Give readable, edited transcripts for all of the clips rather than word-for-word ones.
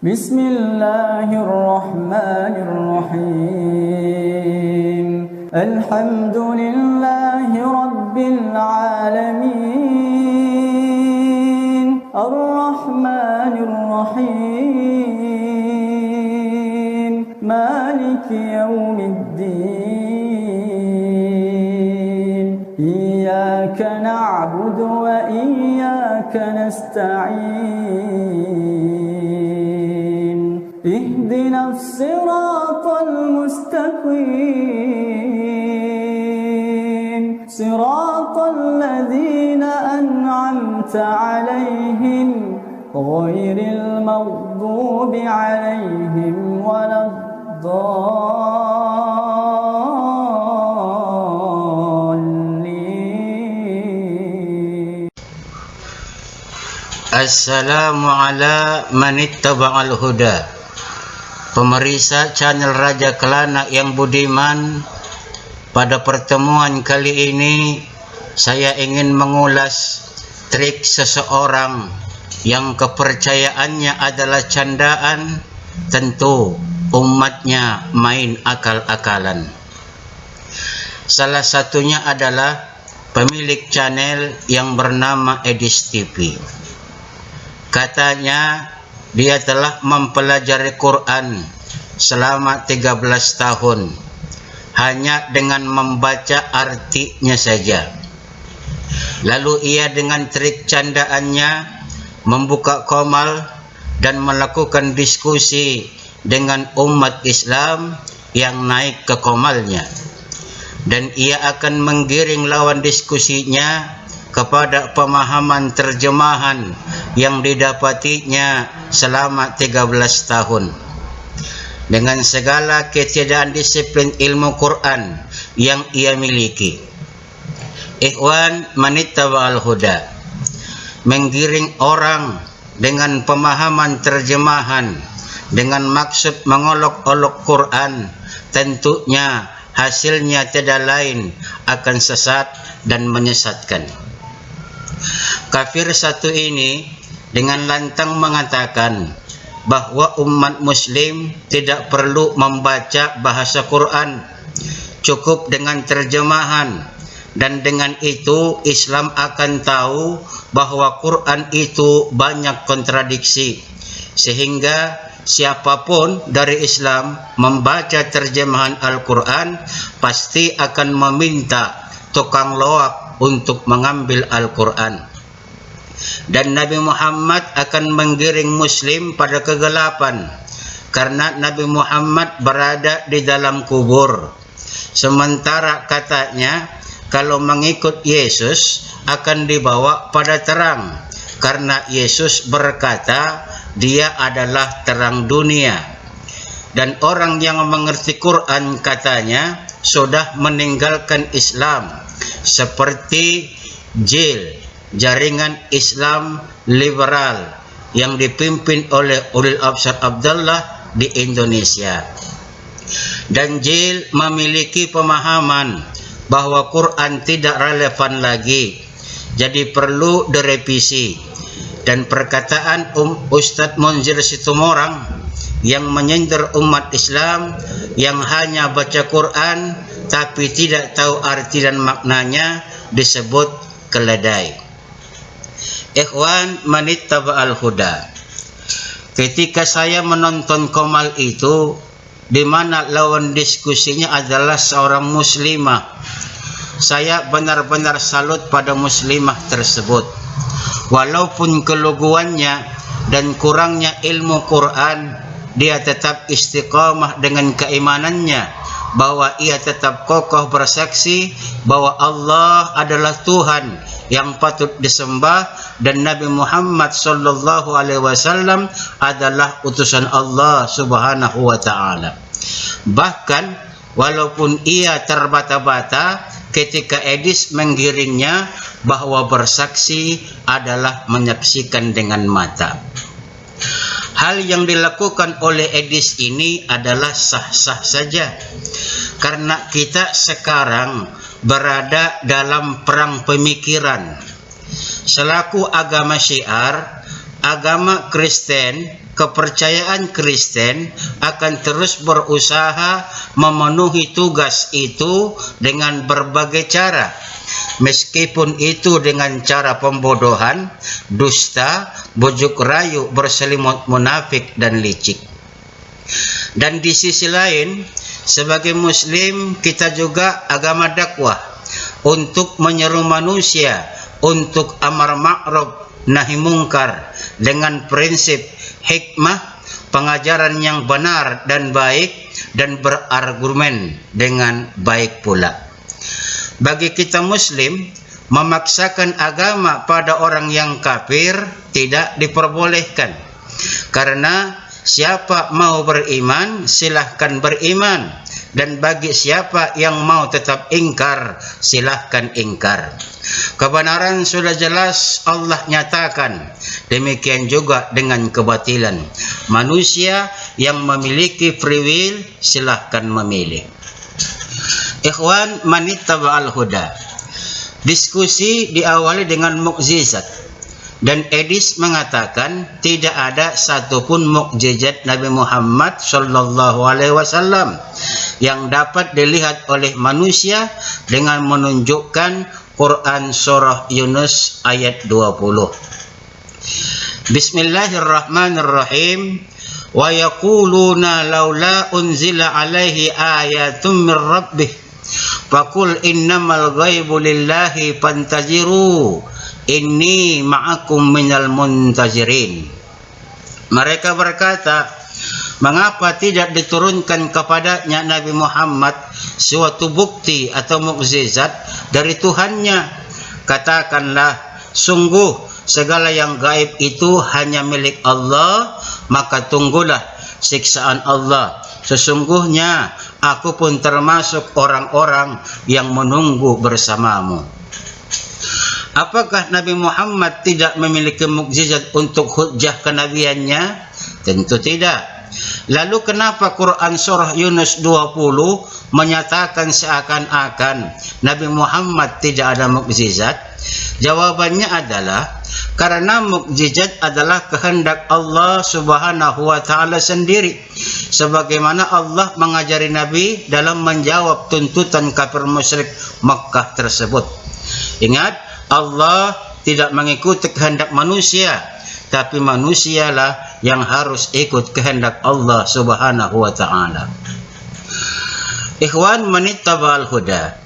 Bismillahirrahmanirrahim. Alhamdulillahi Rabbil alamin. Ar-Rahmanir-Rahim. Maliki yawmiddin. Iyyaka na'budu wa iyyaka nasta'in. Ihdinas siratal mustaqim. Siratal ladzina an'amta 'alaihim ghairil maghdubi 'alaihim waladdallin. Assalamu ala man ittaba'al huda. Pemirsa channel Raja Kelana yang budiman, pada pertemuan kali ini saya ingin mengulas trik seseorang yang kepercayaannya adalah candaan, tentu umatnya main akal-akalan. Salah satunya adalah pemilik channel yang bernama Edis TV. Katanya dia telah mempelajari Quran selama 13 tahun hanya dengan membaca artinya saja. Lalu ia dengan trik candaannya membuka komal dan melakukan diskusi dengan umat Islam yang naik ke komalnya, dan ia akan menggiring lawan diskusinya kepada pemahaman terjemahan yang didapatinya selama 13 tahun. Dengan segala ketiadaan disiplin ilmu Quran yang ia miliki, ikhwan manittaba'al huda, menggiring orang dengan pemahaman terjemahan dengan maksud mengolok-olok Quran, tentunya hasilnya tidak lain akan sesat dan menyesatkan. Kafir satu ini dengan lantang mengatakan bahwa umat muslim tidak perlu membaca bahasa Quran, cukup dengan terjemahan, dan dengan itu Islam akan tahu bahwa Quran itu banyak kontradiksi, sehingga siapapun dari Islam membaca terjemahan Al-Quran pasti akan meminta tukang loak untuk mengambil Al-Quran, dan Nabi Muhammad akan menggiring Muslim pada kegelapan karena Nabi Muhammad berada di dalam kubur. Sementara katanya kalau mengikut Yesus akan dibawa pada terang karena Yesus berkata dia adalah terang dunia. Dan orang yang mengerti Quran katanya sudah meninggalkan Islam, seperti JIL, Jaringan Islam Liberal, yang dipimpin oleh Ulil Absar Abdullah di Indonesia. Dan JIL memiliki pemahaman bahwa Quran tidak relevan lagi, jadi perlu direvisi. Dan perkataan Ustadz Munzir Situmorang yang menyindir umat Islam yang hanya baca Quran tapi tidak tahu arti dan maknanya disebut keledai. Ikhwan manittaba'al huda, ketika saya menonton komal itu, di mana lawan diskusinya adalah seorang muslimah, saya benar-benar salut pada muslimah tersebut. Walaupun keluguannya dan kurangnya ilmu Quran, dia tetap istiqamah dengan keimanannya, bahwa ia tetap kokoh bersaksi bahwa Allah adalah Tuhan yang patut disembah dan Nabi Muhammad sallallahu alaihi wasallam adalah utusan Allah Subhanahu wa taala. Bahkan walaupun ia terbata-bata ketika Edis menggiringnya bahwa bersaksi adalah menyaksikan dengan mata. Hal yang dilakukan oleh Edis ini adalah sah-sah saja, karena kita sekarang berada dalam perang pemikiran. Selaku agama syiar, agama Kristen, kepercayaan Kristen akan terus berusaha memenuhi tugas itu dengan berbagai cara, meskipun itu dengan cara pembodohan, dusta, bujuk rayu, berselimut munafik dan licik. Dan di sisi lain, sebagai Muslim kita juga agama dakwah untuk menyeru manusia untuk amar ma'ruf nahi mungkar dengan prinsip hikmah, pengajaran yang benar dan baik, dan berargumen dengan baik pula. Bagi kita Muslim, memaksakan agama pada orang yang kafir tidak diperbolehkan, karena siapa mau beriman silahkan beriman, dan bagi siapa yang mau tetap ingkar silahkan ingkar. Kebenaran sudah jelas Allah nyatakan, demikian juga dengan kebatilan. Manusia yang memiliki free will silahkan memilih. Ikhwan manittaba'al huda. Diskusi diawali dengan mukjizat. Dan Edis mengatakan tidak ada satupun mukjizat Nabi Muhammad sallallahu alaihi wasallam yang dapat dilihat oleh manusia dengan menunjukkan Quran surah Yunus ayat 20. Bismillahirrahmanirrahim. Wa yaquluna laula unzila alaihi ayatun min rabbih faqul innamal ghaibu lillahi fantaziru inni ma'akum minal muntazirin. Mereka berkata, mengapa tidak diturunkan kepadanya Nabi Muhammad suatu bukti atau mukjizat dari Tuhannya? Katakanlah, sungguh segala yang gaib itu hanya milik Allah, maka tunggulah siksaan Allah. Sesungguhnya aku pun termasuk orang-orang yang menunggu bersamamu. Apakah Nabi Muhammad tidak memiliki mukjizat untuk hujjah kenabiannya? Tentu tidak. Lalu kenapa Quran surah Yunus 20 menyatakan seakan-akan Nabi Muhammad tidak ada mukjizat? Jawabannya adalah karena mukjizat adalah kehendak Allah Subhanahu wa taala sendiri, sebagaimana Allah mengajari Nabi dalam menjawab tuntutan kafir musyrik Makkah tersebut. Ingat, Allah tidak mengikuti kehendak manusia, tapi manusialah yang harus ikut kehendak Allah Subhanahu wa taala. Ikhwan manittaba'al huda.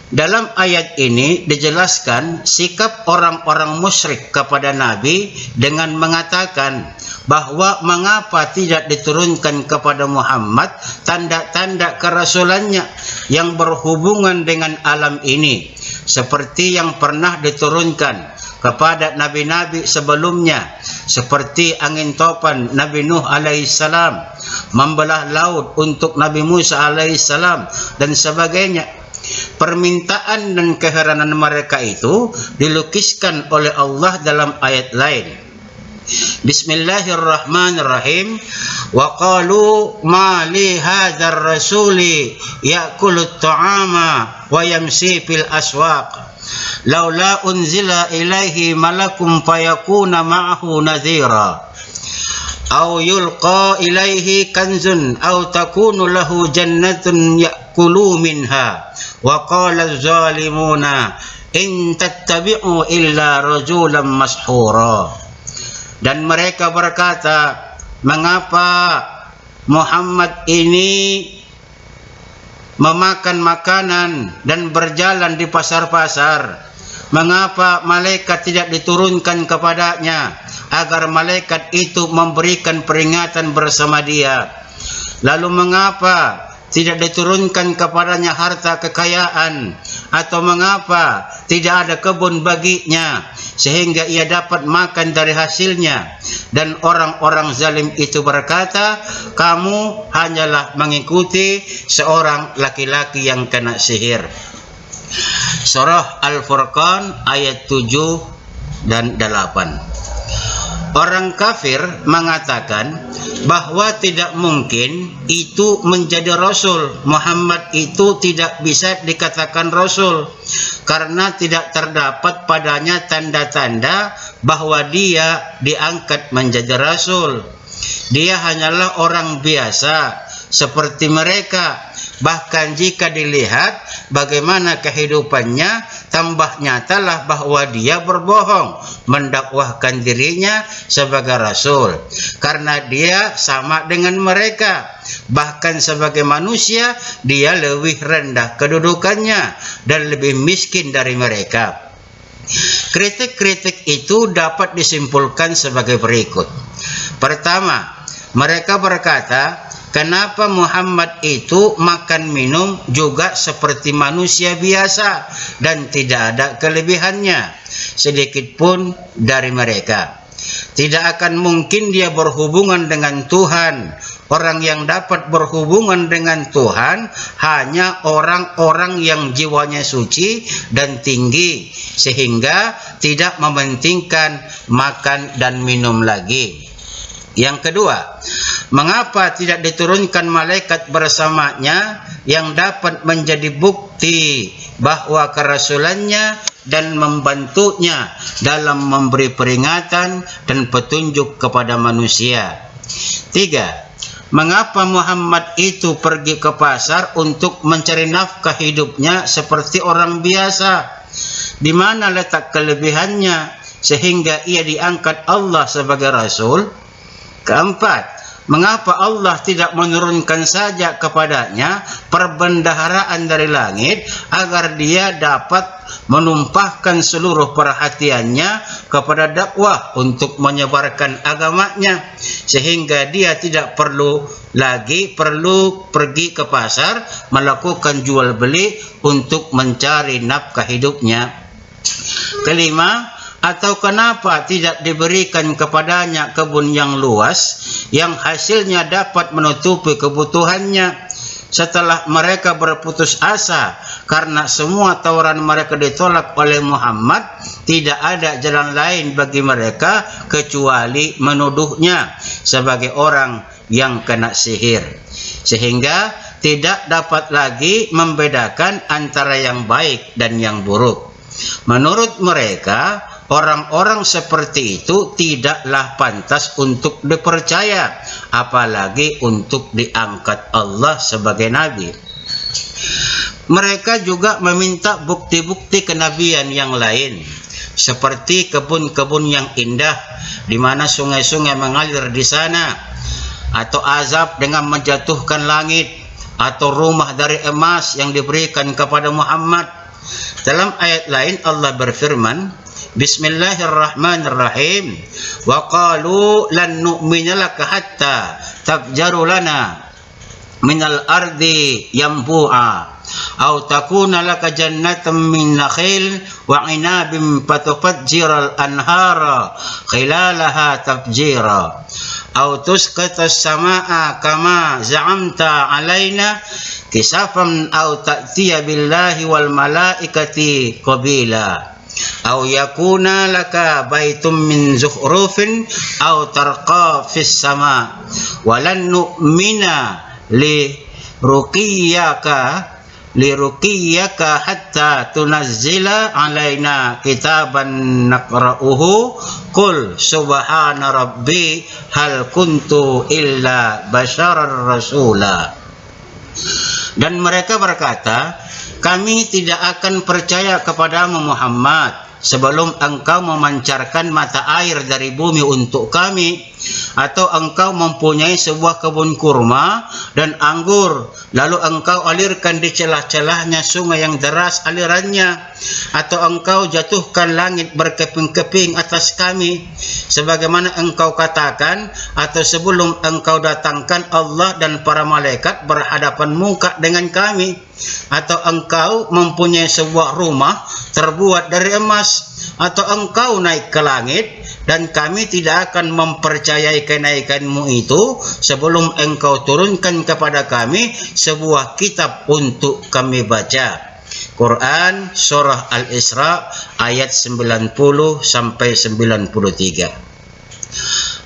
Dalam ayat ini dijelaskan sikap orang-orang musyrik kepada Nabi dengan mengatakan bahwa mengapa tidak diturunkan kepada Muhammad tanda-tanda kerasulannya yang berhubungan dengan alam ini, seperti yang pernah diturunkan kepada nabi-nabi sebelumnya, seperti angin topan Nabi Nuh alaihissalam, membelah laut untuk Nabi Musa alaihissalam, dan sebagainya. Permintaan dan keheranan mereka itu dilukiskan oleh Allah dalam ayat lain. Bismillahirrahmanirrahim. Wa qalu ma li hadzal rasuli ya'kulu at-ta'ama wa yamshi fil aswaq laula unzila ilaihi malakum fayakuna ma'ahu nadhira aw yulqa ilaihi kanzun aw takunu lahu jannatun ya'kulu minha wa qala az-zalimuna in tattabi'u illa rajulan mashhura. Dan mereka berkata, mengapa Muhammad ini memakan makanan dan berjalan di pasar-pasar? Mengapa malaikat tidak diturunkan kepadanya agar malaikat itu memberikan peringatan bersama dia? Lalu mengapa tidak diturunkan kepadanya harta kekayaan, atau mengapa tidak ada kebun baginya sehingga ia dapat makan dari hasilnya? Dan orang-orang zalim itu berkata, kamu hanyalah mengikuti seorang laki-laki yang kena sihir. Surah Al-Furqan ayat 7 dan 8. Orang kafir mengatakan bahwa tidak mungkin itu menjadi rasul. Muhammad itu tidak bisa dikatakan rasul karena tidak terdapat padanya tanda-tanda bahwa dia diangkat menjadi rasul. Dia hanyalah orang biasa seperti mereka. Bahkan jika dilihat bagaimana kehidupannya, tambah nyatalah bahwa dia berbohong mendakwahkan dirinya sebagai rasul, karena dia sama dengan mereka. Bahkan sebagai manusia dia lebih rendah kedudukannya dan lebih miskin dari mereka. Kritik-kritik itu dapat disimpulkan sebagai berikut. Pertama, mereka berkata, kenapa Muhammad itu makan minum juga seperti manusia biasa dan tidak ada kelebihannya sedikit pun dari mereka. Tidak akan mungkin dia berhubungan dengan Tuhan. Orang yang dapat berhubungan dengan Tuhan hanya orang-orang yang jiwanya suci dan tinggi, sehingga tidak mementingkan makan dan minum lagi. Yang kedua, mengapa tidak diturunkan malaikat bersamanya yang dapat menjadi bukti bahwa kerasulannya dan membantunya dalam memberi peringatan dan petunjuk kepada manusia? Tiga, mengapa Muhammad itu pergi ke pasar untuk mencari nafkah hidupnya seperti orang biasa? Di mana letak kelebihannya sehingga ia diangkat Allah sebagai rasul? Keempat, mengapa Allah tidak menurunkan saja kepadanya perbendaharaan dari langit agar dia dapat menumpahkan seluruh perhatiannya kepada dakwah untuk menyebarkan agamanya, sehingga dia tidak perlu pergi ke pasar melakukan jual beli untuk mencari nafkah hidupnya. Kelima, atau kenapa tidak diberikan kepadanya kebun yang luas yang hasilnya dapat menutupi kebutuhannya? Setelah mereka berputus asa karena semua tawaran mereka ditolak oleh Muhammad, tidak ada jalan lain bagi mereka kecuali menuduhnya sebagai orang yang kena sihir, sehingga tidak dapat lagi membedakan antara yang baik dan yang buruk. Menurut mereka, orang-orang seperti itu tidaklah pantas untuk dipercaya, apalagi untuk diangkat Allah sebagai nabi. Mereka juga meminta bukti-bukti kenabian yang lain, seperti kebun-kebun yang indah di mana sungai-sungai mengalir di sana, atau azab dengan menjatuhkan langit, atau rumah dari emas yang diberikan kepada Muhammad. Dalam ayat lain Allah berfirman, Bismillahirrahmanirrahim. Wa qalu lan nu'mina laka hatta tafjaru lana minal ardi yanbu'a aw takuna laka jannatan min nakhil wa 'inabin fatufajjiral anhara khilalaha tafjira aw tusqitas samaa'a kama za'amta 'alaina kisafan aw ta'tiya billahi wal malaikati qabila aw yakuna laka baitum min zukhrufin aw tarqa fis sama walan nu'mina liruqiyaka hatta tunazzila alaina kitaban naqra'uhu qul subhana rabbi hal kuntu illa basharar rasula. Dan mereka berkata, kami tidak akan percaya kepadamu Muhammad sebelum engkau memancarkan mata air dari bumi untuk kami, atau engkau mempunyai sebuah kebun kurma dan anggur, lalu engkau alirkan di celah-celahnya sungai yang deras alirannya, atau engkau jatuhkan langit berkeping-keping atas kami, sebagaimana engkau katakan, atau sebelum engkau datangkan Allah dan para malaikat berhadapan muka dengan kami, atau engkau mempunyai sebuah rumah terbuat dari emas, atau engkau naik ke langit, dan kami tidak akan mempercayai kenaikanmu itu sebelum engkau turunkan kepada kami sebuah kitab untuk kami baca. Quran Surah Al-Isra ayat 90 sampai 93.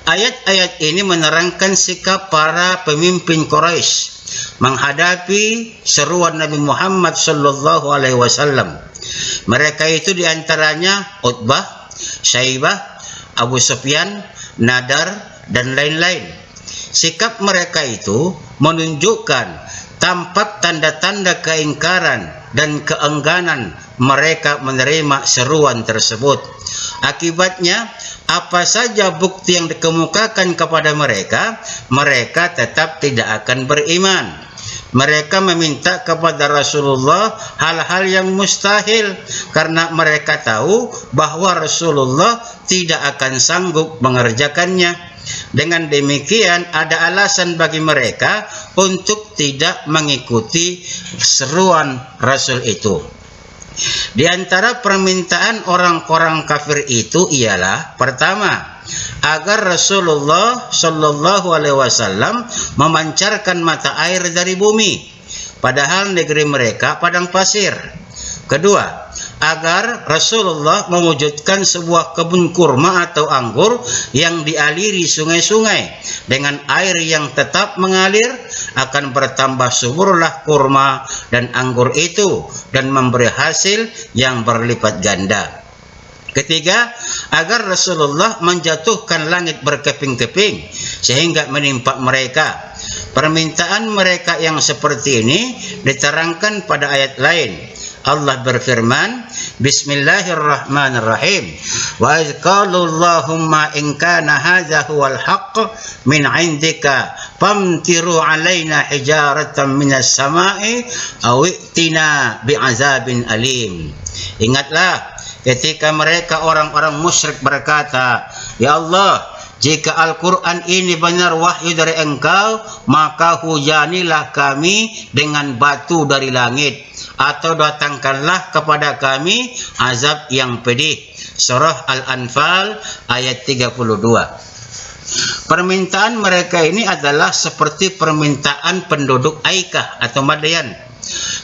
Ayat-ayat ini menerangkan sikap para pemimpin Quraisy menghadapi seruan Nabi Muhammad sallallahu alaihi wasallam. Mereka itu diantaranya Utbah, Syaibah, Abu Sufyan, Nadar, dan lain-lain. Sikap mereka itu menunjukkan tampak tanda-tanda keingkaran dan keengganan mereka menerima seruan tersebut. Akibatnya, apa saja bukti yang dikemukakan kepada mereka, mereka tetap tidak akan beriman. Mereka meminta kepada Rasulullah hal-hal yang mustahil karena mereka tahu bahwa Rasulullah tidak akan sanggup mengerjakannya. Dengan demikian, ada alasan bagi mereka untuk tidak mengikuti seruan Rasul itu. Di antara permintaan orang-orang kafir itu ialah pertama, agar Rasulullah sallallahu alaihi wasallam memancarkan mata air dari bumi, padahal negeri mereka padang pasir. Kedua, agar Rasulullah mewujudkan sebuah kebun kurma atau anggur yang dialiri sungai-sungai dengan air yang tetap mengalir, akan bertambah suburlah kurma dan anggur itu dan memberi hasil yang berlipat ganda. Ketiga, agar Rasulullah menjatuhkan langit berkeping-keping sehingga menimpa mereka. Permintaan mereka yang seperti ini diterangkan pada ayat lain. Allah berfirman, Bismillahirrahmanirrahim. Wa idh qalu Allahumma in kana hadza huwal haqq min 'indika famtiru 'alaina hijaratan minas sama'i aw i'tina bi'azabin alim. Ingatlah ketika mereka orang-orang musyrik berkata, Ya Allah, jika Al-Quran ini benar wahyu dari Engkau, maka hujanilah kami dengan batu dari langit, atau datangkanlah kepada kami azab yang pedih. Surah Al-Anfal ayat 32. Permintaan mereka ini adalah seperti permintaan penduduk Aikah atau Madian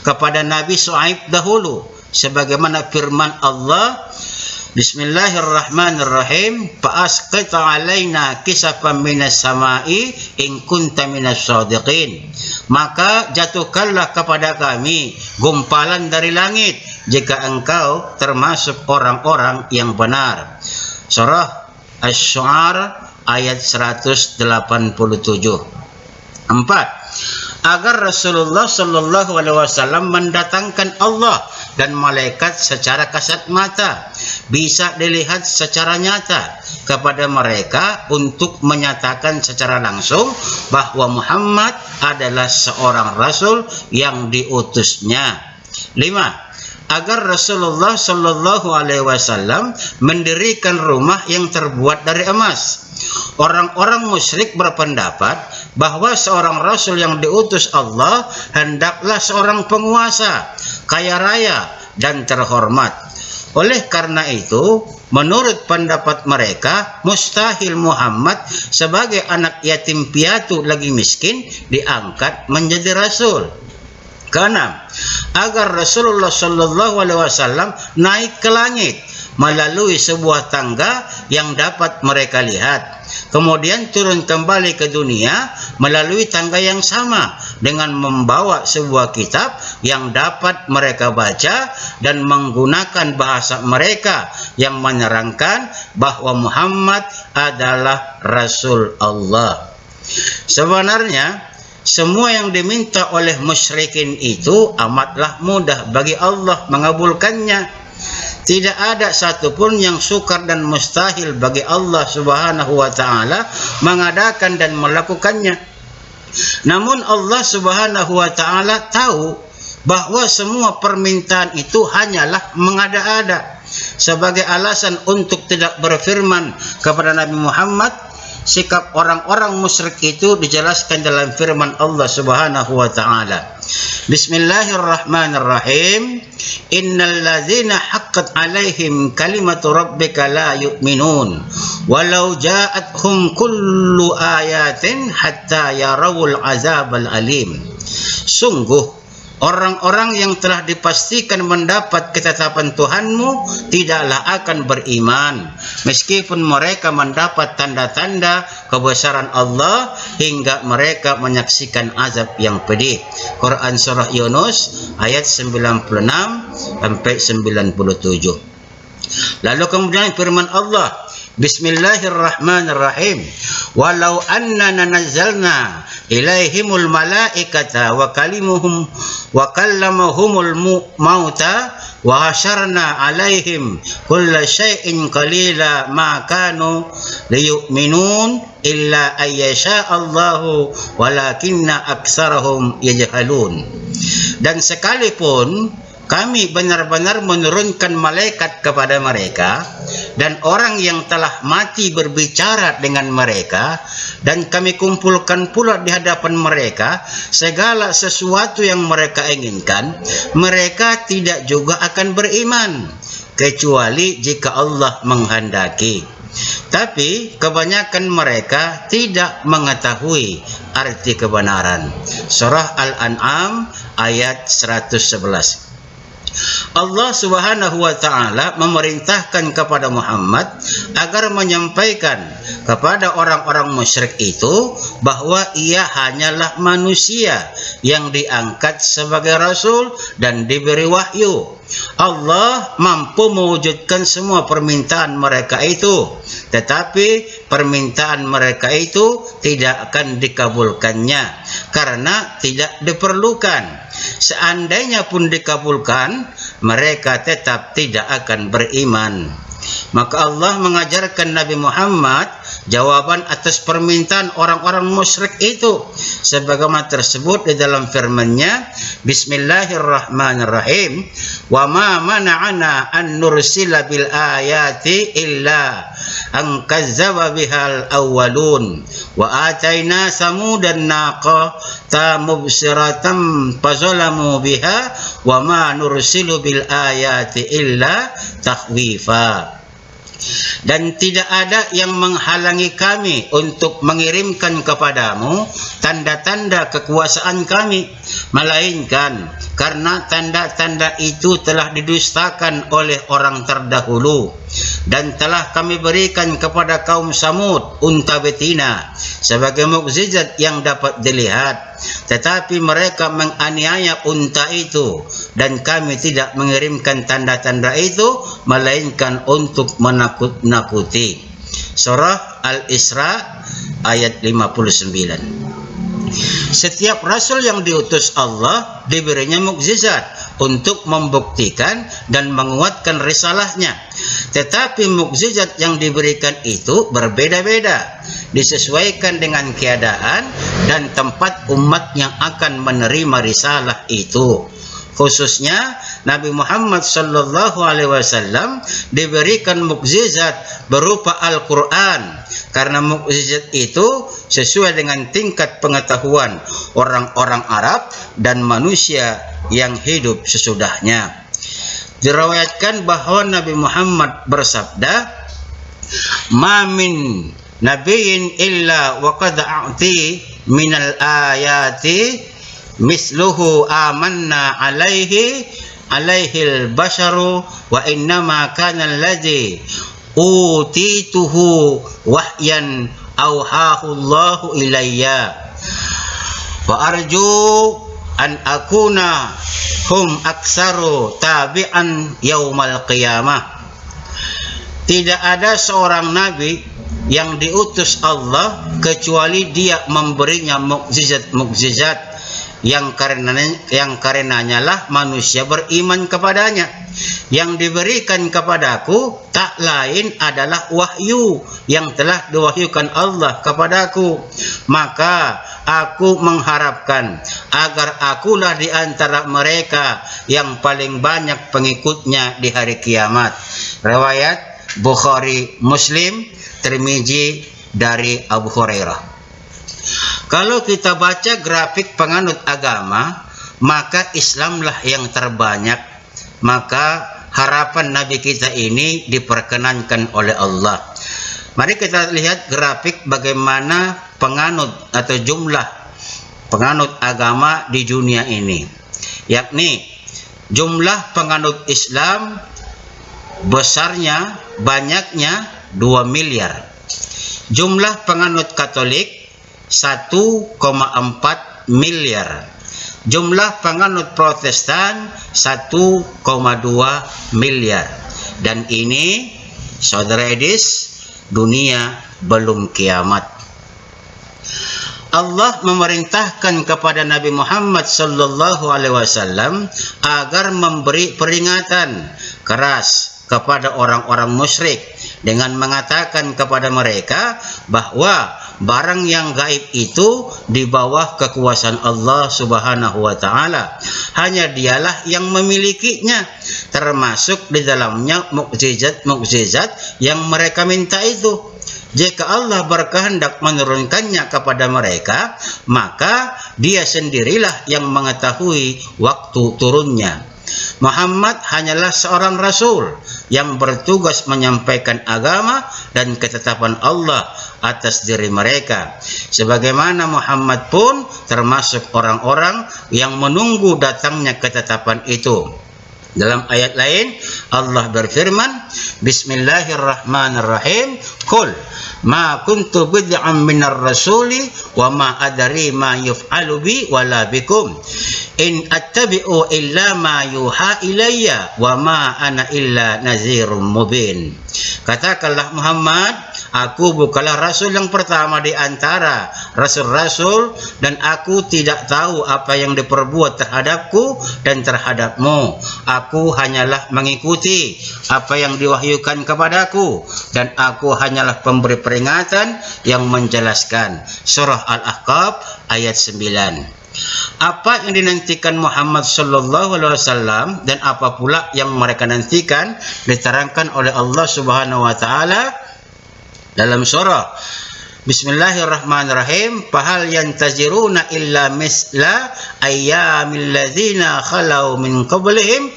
kepada Nabi Shu'aib dahulu, sebagaimana firman Allah, Bismillahirrahmanirrahim, fa'asqit 'alaina kisafan minas sama'i in kunta minas shadiqin. Maka jatuhkanlah kepada kami gumpalan dari langit jika engkau termasuk orang-orang yang benar. Surah Asy-Syu'ara ayat 187. 4. Agar Rasulullah sallallahu alaihi wasallam mendatangkan Allah dan malaikat secara kasat mata, bisa dilihat secara nyata kepada mereka untuk menyatakan secara langsung bahwa Muhammad adalah seorang rasul yang diutusnya. 5. Agar Rasulullah sallallahu alaihi wasallam mendirikan rumah yang terbuat dari emas. Orang-orang musyrik berpendapat bahwa seorang rasul yang diutus Allah hendaklah seorang penguasa, kaya raya, dan terhormat. Oleh karena itu, menurut pendapat mereka, mustahil Muhammad sebagai anak yatim piatu lagi miskin diangkat menjadi rasul. Keenam, agar Rasulullah sallallahu alaihi wasallam naik ke langit melalui sebuah tangga yang dapat mereka lihat, kemudian turun kembali ke dunia melalui tangga yang sama dengan membawa sebuah kitab yang dapat mereka baca dan menggunakan bahasa mereka yang menerangkan bahwa Muhammad adalah Rasul Allah. Sebenarnya semua yang diminta oleh musyrikin itu amatlah mudah bagi Allah mengabulkannya. Tidak ada satupun yang sukar dan mustahil bagi Allah Subhanahu wa ta'ala mengadakan dan melakukannya. Namun Allah Subhanahu wa ta'ala tahu bahwa semua permintaan itu hanyalah mengada-ada sebagai alasan untuk tidak berfirman kepada Nabi Muhammad. Sikap orang-orang musyrik itu dijelaskan dalam firman Allah Subhanahu wa ta'ala. Bismillahirrahmanirrahim. Innal ladzina haqqat 'alaihim kalimatu rabbika la yu'minun walau ja'atuhum kullu ayatin hatta yarawul azabal alim. Sungguh Orang-orang yang telah dipastikan mendapat ketetapan Tuhanmu tidaklah akan beriman meskipun mereka mendapat tanda-tanda kebesaran Allah hingga mereka menyaksikan azab yang pedih. Quran surah Yunus ayat 96 sampai 97. Lalu kemudian firman Allah, Bismillahirrahmanirrahim. Walau annana nazzalna ilaihimul malaikata wa kallamahumul mauta wa hasyarna alaihim kulla syai'in qalila ma kanu liyu'minun illa ayyasha Allahu walakinna aktsarahum yajhalun. Dan sekalipun kami benar-benar menurunkan malaikat kepada mereka dan orang yang telah mati berbicara dengan mereka, dan kami kumpulkan pula di hadapan mereka segala sesuatu yang mereka inginkan, mereka tidak juga akan beriman kecuali jika Allah menghendaki. Tapi kebanyakan mereka tidak mengetahui arti kebenaran. Surah Al-An'am ayat 111. Allah Subhanahu wa taala memerintahkan kepada Muhammad agar menyampaikan kepada orang-orang musyrik itu bahwa ia hanyalah manusia yang diangkat sebagai rasul dan diberi wahyu. Allah mampu mewujudkan semua permintaan mereka itu, tetapi permintaan mereka itu tidak akan dikabulkannya karena tidak diperlukan. Seandainya pun dikabulkan, mereka tetap tidak akan beriman. Maka Allah mengajarkan Nabi Muhammad jawaban atas permintaan orang-orang musyrik itu sebagaimana tersebut di dalam firman-Nya, Bismillahirrahmanirrahim. Wa ma mana'ana an nursila bil ayati illa an kazzaba bihal awwalun wa ataina samudan naqata mubsiratan fazalamu biha wa ma nursilu bil ayati illa takhwifa. Dan tidak ada yang menghalangi kami untuk mengirimkan kepadamu tanda-tanda kekuasaan kami, melainkan karena tanda-tanda itu telah didustakan oleh orang terdahulu. Dan telah kami berikan kepada kaum Samud unta betina sebagai mukjizat yang dapat dilihat, tetapi mereka menganiaya unta itu, dan kami tidak mengirimkan tanda-tanda itu melainkan untuk menakut-nakuti. Surah Al-Isra ayat 59. Setiap rasul yang diutus Allah diberinya mukjizat untuk membuktikan dan menguatkan risalahnya. Tetapi mukjizat yang diberikan itu berbeda-beda, disesuaikan dengan keadaan dan tempat umat yang akan menerima risalah itu. Khususnya Nabi Muhammad sallallahu alaihi wasallam diberikan mukjizat berupa Al-Qur'an, karena mukjizat itu sesuai dengan tingkat pengetahuan orang-orang Arab dan manusia yang hidup sesudahnya. Diriwayatkan bahwa Nabi Muhammad bersabda, "Ma min nabiyyin illa wa qad a'ti minal ayati misluhu amanna alaihil basharu wa innama kana alladhi utituhu wahyan awhahu Allahu ilayya wa arju an akuna hum aksaru tabi'an yaumal qiyamah." Tidak ada seorang nabi yang diutus Allah kecuali dia memberinya mukjizat yang karenanya lah manusia beriman kepadanya. Yang diberikan kepadaku tak lain adalah wahyu yang telah diwahyukan Allah kepadaku. Maka aku mengharapkan agar akulah di antara mereka yang paling banyak pengikutnya di hari kiamat. Riwayat Bukhari, Muslim, Tirmizi dari Abu Hurairah. Kalau kita baca grafik penganut agama, maka Islamlah yang terbanyak. Maka harapan Nabi kita ini diperkenankan oleh Allah. Mari kita lihat grafik bagaimana penganut atau jumlah penganut agama di dunia ini. yakni jumlah penganut Islam besarnya, banyaknya 2 miliar. Jumlah penganut Katolik 1,4 miliar. Jumlah penganut Protestan 1,2 miliar. Dan ini, saudara Edis, dunia belum kiamat. Allah memerintahkan kepada Nabi Muhammad sallallahu alaihi wasallam agar memberi peringatan keras kepada orang-orang musyrik dengan mengatakan kepada mereka bahwa barang yang gaib itu di bawah kekuasaan Allah Subhanahu wa taala. Hanya dialah yang memilikinya, termasuk di dalamnya mukjizat-mukjizat yang mereka minta itu. Jika Allah berkehendak menurunkannya kepada mereka, maka Dia sendirilah yang mengetahui waktu turunnya. Muhammad hanyalah seorang rasul yang bertugas menyampaikan agama dan ketetapan Allah atas diri mereka. Sebagaimana Muhammad pun termasuk orang-orang yang menunggu datangnya ketetapan itu. Dalam ayat lain Allah berfirman, Bismillahirrahmanirrahim, Qul ma kuntu bid'an minar rasuli wa ma adari ma yuf'alu bi wala bikum in attabi'u illa ma yuha ilayya wa ma ana illa nazirun mubin. Katakanlah Muhammad, aku bukanlah rasul yang pertama di antara rasul-rasul, dan aku tidak tahu apa yang diperbuat terhadapku dan terhadapmu. Aku hanyalah mengikuti apa yang diwahyukan kepadaku, dan aku hanyalah pemberi peringatan yang menjelaskan. Surah Al-Ahqaf ayat 9. Apa yang dinantikan Muhammad sallallahu alaihi wasallam dan apa pula yang mereka nantikan diterangkan oleh Allah Subhanahu wa taala dalam surah Bismillahirrahmanirrahim, fahal yantaziruna illa misla ayyamil ladzina khalau min qablihim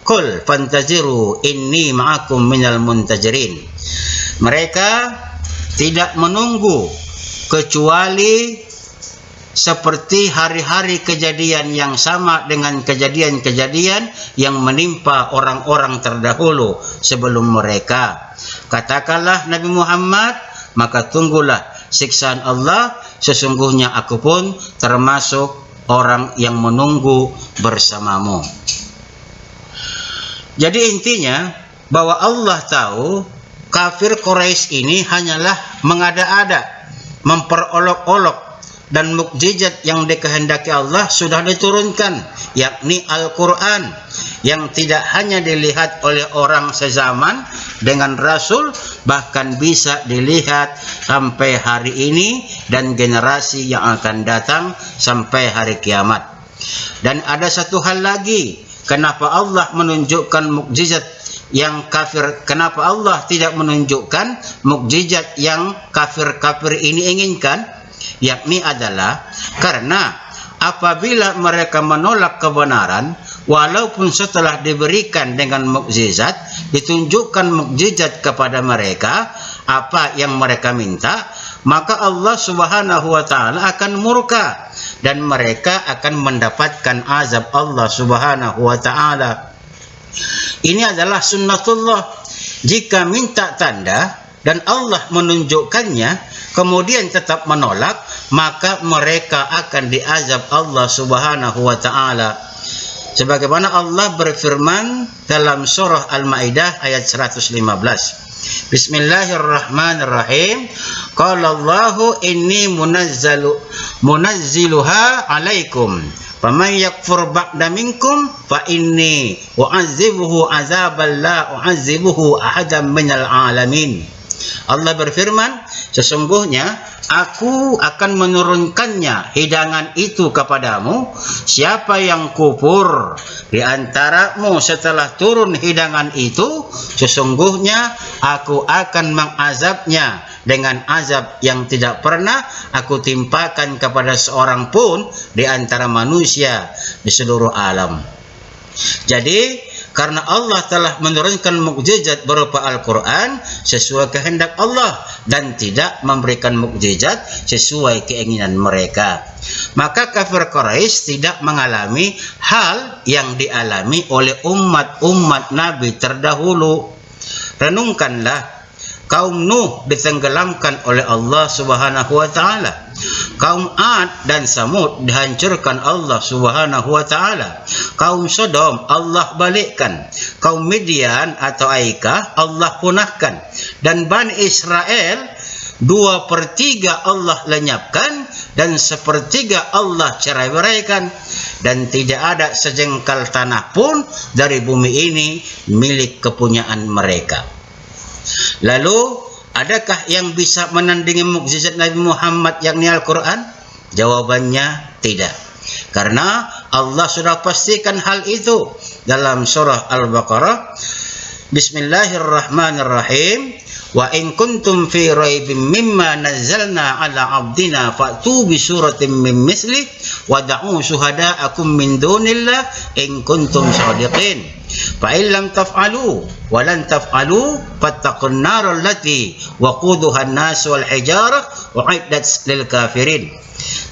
qul fantaziru inni ma'akum minal muntazirin. Mereka tidak menunggu kecuali seperti hari-hari kejadian yang sama dengan kejadian-kejadian yang menimpa orang-orang terdahulu sebelum mereka. Katakanlah Nabi Muhammad, maka tunggulah siksaan Allah, sesungguhnya aku pun termasuk orang yang menunggu bersamamu. Jadi intinya bahwa Allah tahu kafir Quraisy ini hanyalah mengada-ada, memperolok-olok, dan mukjizat yang dikehendaki Allah sudah diturunkan, yakni Al-Quran, yang tidak hanya dilihat oleh orang sezaman dengan Rasul, bahkan bisa dilihat sampai hari ini dan generasi yang akan datang sampai hari kiamat. Dan ada satu hal lagi, kenapa Allah menunjukkan mukjizat yang kafir, kenapa Allah tidak menunjukkan mukjizat yang kafir-kafir ini inginkan, yakni adalah karena apabila mereka menolak kebenaran, walaupun setelah diberikan dengan mukjizat, ditunjukkan mukjizat kepada mereka apa yang mereka minta, maka Allah Subhanahu wa taala akan murka dan mereka akan mendapatkan azab Allah Subhanahu wa taala. Ini adalah sunnatullah. Jika minta tanda dan Allah menunjukkannya kemudian tetap menolak, maka mereka akan diazab Allah Subhanahu wa taala. Sebagaimana Allah berfirman dalam surah Al-Maidah ayat 115. Bismillahirrahmanirrahim. Qala Allahu inni munazziluha alaikum. Faman yakfur ba'da minkum fa inni u'adzibuhu azaban la u'adzibuhu ahadan minal alamin. Allah berfirman, sesungguhnya aku akan menurunkannya hidangan itu kepadamu. Siapa yang kufur di antaramu setelah turun hidangan itu, sesungguhnya aku akan mengazabnya dengan azab yang tidak pernah aku timpakan kepada seorang pun di antara manusia di seluruh alam. Jadi karena Allah telah menurunkan mukjizat berupa Al-Quran sesuai kehendak Allah dan tidak memberikan mukjizat sesuai keinginan mereka, Maka kafir Quraisy tidak mengalami hal yang dialami oleh umat-umat Nabi terdahulu. Renungkanlah, kaum Nuh ditenggelamkan oleh Allah Subhanahu wa taala. Kaum Ad dan Samud dihancurkan Allah Subhanahu wa taala. Kaum Sodom Allah balikkan. Kaum Midian atau Aikah Allah punahkan. Dan Bani Israel 2/3 Allah lenyapkan dan 1/3 Allah cerai-beraikan, dan tidak ada sejengkal tanah pun dari bumi ini milik kepunyaan mereka. Lalu, adakah yang bisa menandingi mukjizat Nabi Muhammad yakni Al-Quran? Jawabannya tidak. Karena Allah sudah pastikan hal itu dalam surah Al-Baqarah. Bismillahirrahmanirrahim. Wa in kuntum fi raibin mimma nazzalna ala abdina fa'tu bi suratin min misli wa da'u syuhada'akum min dunillah in kuntum shadiqin. Fa in lam taf'alu wa lan taf'alu fattaqun nar allati waquduha an-nas wal hijarah u'iddat lil kafirin.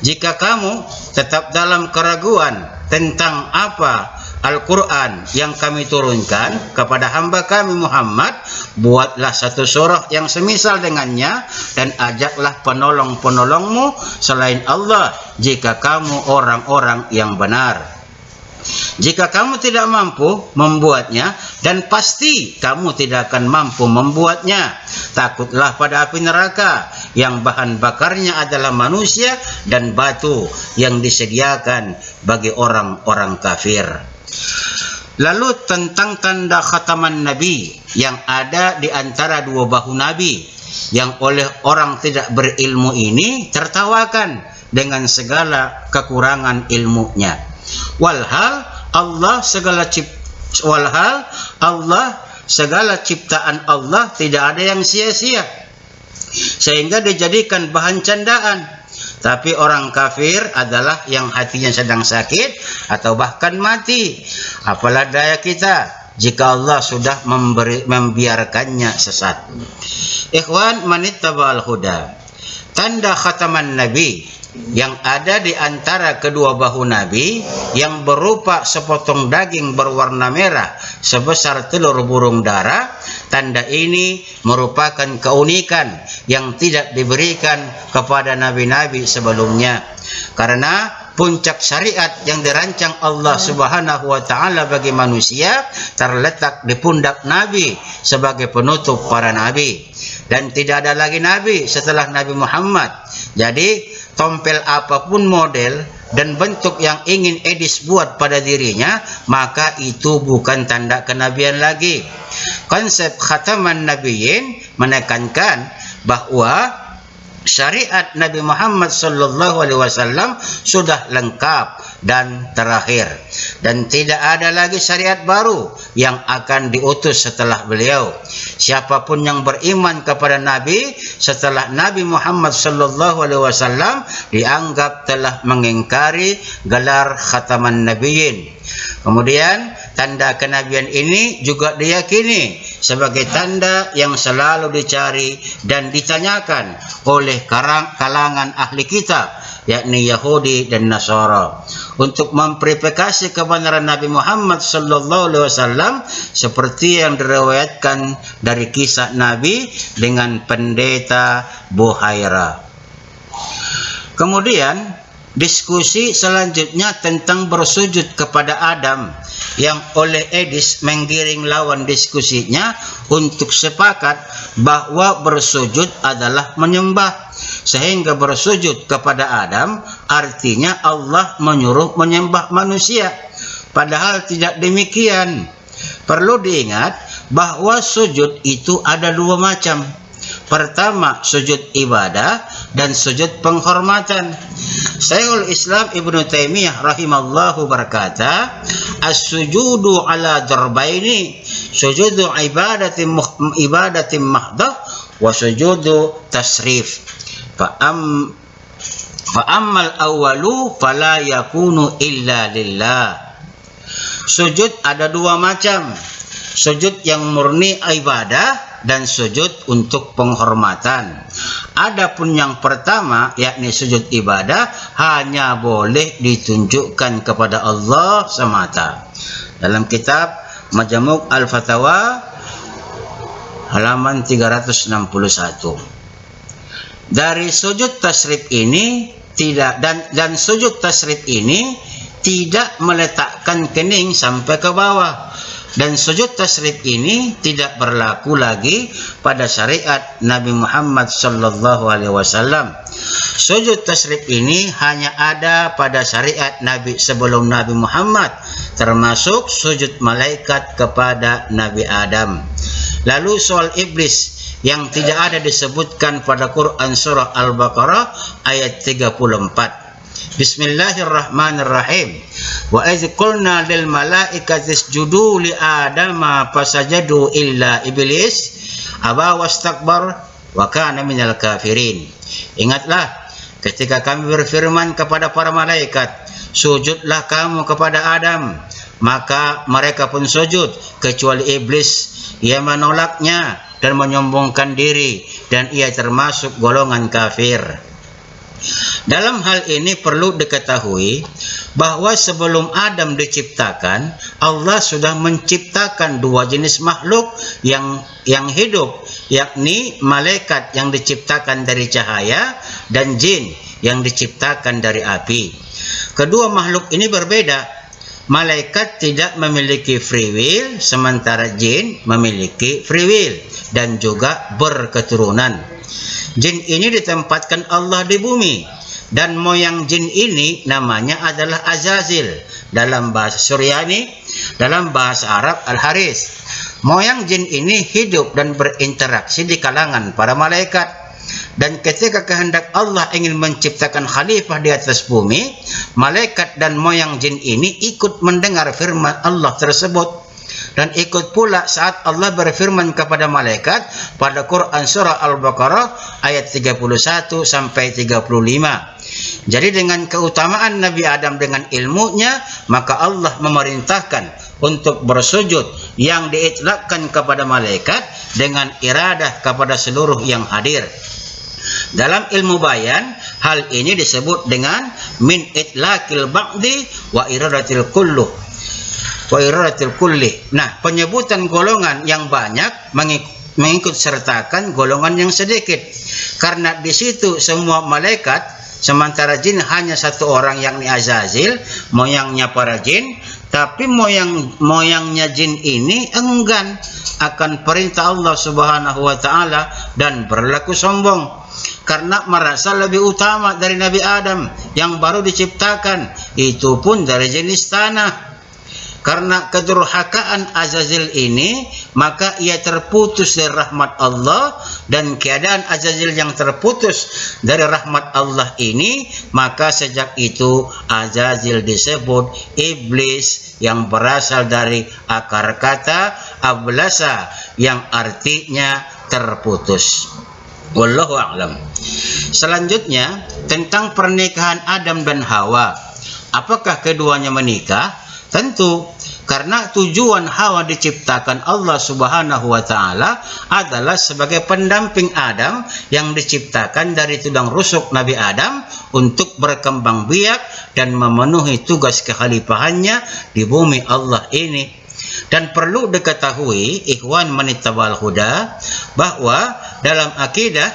Jika kamu tetap dalam keraguan tentang apa Al-Quran yang kami turunkan kepada hamba kami Muhammad, buatlah satu surah yang semisal dengannya dan ajaklah penolong-penolongmu selain Allah jika kamu orang-orang yang benar. Jika kamu tidak mampu membuatnya, dan pasti kamu tidak akan mampu membuatnya, takutlah pada api neraka yang bahan bakarnya adalah manusia dan batu yang disediakan bagi orang-orang kafir. Lalu tentang tanda khataman Nabi yang ada di antara dua bahu Nabi, yang oleh orang tidak berilmu ini tertawakan dengan segala kekurangan ilmunya. Walhal Allah segala ciptaan Allah tidak ada yang sia-sia sehingga dijadikan bahan candaan. Tapi orang kafir adalah yang hatinya sedang sakit atau bahkan mati. Apalah daya kita jika Allah sudah membiarkannya sesat. Ikhwan manittaba'al huda. Tanda khataman Nabi yang ada di antara kedua bahu Nabi yang berupa sepotong daging berwarna merah sebesar telur burung dara. Tanda ini merupakan keunikan yang tidak diberikan kepada nabi-nabi sebelumnya, karena puncak syariat yang dirancang Allah Subhanahu wa taala bagi manusia terletak di pundak Nabi sebagai penutup para nabi, dan tidak ada lagi nabi setelah Nabi Muhammad. Jadi tompel apapun model dan bentuk yang ingin Edis buat pada dirinya, maka itu bukan tanda kenabian lagi. Konsep khataman nabiyyin menekankan bahwa syariat Nabi Muhammad sallallahu alaihi wasallam sudah lengkap dan terakhir, dan tidak ada lagi syariat baru yang akan diutus setelah beliau. Siapapun yang beriman kepada Nabi setelah Nabi Muhammad sallallahu alaihi wasallam dianggap telah mengingkari gelar khataman nabiyyin. Kemudian tanda kenabian ini juga diyakini sebagai tanda yang selalu dicari dan ditanyakan oleh kalangan ahli kitab, yakni Yahudi dan Nasara, untuk memverifikasi kebenaran Nabi Muhammad sallallahu alaihi wasallam seperti yang diriwayatkan dari kisah Nabi dengan pendeta Buhaira. Kemudian diskusi selanjutnya tentang bersujud kepada Adam, yang oleh Edis menggiring lawan diskusinya untuk sepakat bahwa bersujud adalah menyembah, sehingga bersujud kepada Adam artinya Allah menyuruh menyembah manusia. Padahal tidak demikian. Perlu diingat bahwa sujud itu ada dua macam. Pertama, sujud ibadah dan sujud penghormatan. Syekhul Islam Ibnu Taimiyah rahimallahu berkata, as-sujudu ala darbaini, sujudu ibadatin mahdah wa sujudu tasrif. Fa ammal awwalu fala yakunu illa lillah. Sujud ada dua macam. Sujud yang murni ibadah dan sujud untuk penghormatan. Adapun yang pertama, yakni sujud ibadah, hanya boleh ditunjukkan kepada Allah semata. Dalam kitab Majmu' Al-Fatawa halaman 361. Dari sujud tasrif ini dan sujud tasrif ini tidak meletakkan kening sampai ke bawah, dan sujud tasrif ini tidak berlaku lagi pada syariat Nabi Muhammad sallallahu alaihi wasallam. Sujud tasrif ini hanya ada pada syariat Nabi sebelum Nabi Muhammad, termasuk sujud malaikat kepada Nabi Adam. Lalu soal iblis yang tidak ada disebutkan pada Quran surah Al-Baqarah ayat 34. Bismillahirrahmanirrahim. Wa idz qulna lil malaikati isjudu li adama fasajadu illa iblis aba wastakbar wa kana minal kafirin. Ingatlah ketika kami berfirman kepada para malaikat, sujudlah kamu kepada Adam, maka mereka pun sujud kecuali iblis. Ia menolaknya dan menyombongkan diri, dan ia termasuk golongan kafir. Dalam hal ini perlu diketahui bahwa sebelum Adam diciptakan, Allah sudah menciptakan dua jenis makhluk yang hidup, yakni malaikat yang diciptakan dari cahaya dan jin yang diciptakan dari api. Kedua makhluk ini berbeda. Malaikat tidak memiliki free will, sementara jin memiliki free will dan juga berketurunan. Jin ini ditempatkan Allah di bumi, dan moyang jin ini namanya adalah Azazil dalam bahasa Suryani, dalam bahasa Arab Al-Haris. Moyang jin ini hidup dan berinteraksi di kalangan para malaikat. Dan ketika kehendak Allah ingin menciptakan khalifah di atas bumi, malaikat dan moyang jin ini ikut mendengar firman Allah tersebut. Dan ikut pula saat Allah berfirman kepada malaikat pada Quran surah Al-Baqarah ayat 31 sampai 35. Jadi dengan keutamaan Nabi Adam dengan ilmunya, maka Allah memerintahkan untuk bersujud yang diitlakkan kepada malaikat dengan iradah kepada seluruh yang hadir. Dalam ilmu bayan, hal ini disebut dengan min itlaqil ba'di wa iradatil kullu. Nah, penyebutan golongan yang banyak mengikut sertakan golongan yang sedikit. Karena di situ semua malaikat, sementara jin hanya satu orang yakni Azazil, moyangnya para jin, tapi moyangnya jin ini enggan akan perintah Allah Subhanahu wa taala dan berlaku sombong karena merasa lebih utama dari Nabi Adam yang baru diciptakan, itu pun dari jenis tanah. Karena kedurhakaan Azazil ini, maka ia terputus dari rahmat Allah, dan keadaan Azazil yang terputus dari rahmat Allah ini, maka sejak itu Azazil disebut iblis yang berasal dari akar kata ablasa yang artinya terputus. Wallahu a'lam. Selanjutnya tentang pernikahan Adam dan Hawa. Apakah keduanya menikah? Tentu, karena tujuan Hawa diciptakan Allah Subhanahu wa taala adalah sebagai pendamping Adam yang diciptakan dari tulang rusuk Nabi Adam untuk berkembang biak dan memenuhi tugas kekhalifahannya di bumi Allah ini. Dan perlu diketahui ikhwan manittabal huda bahwa dalam akidah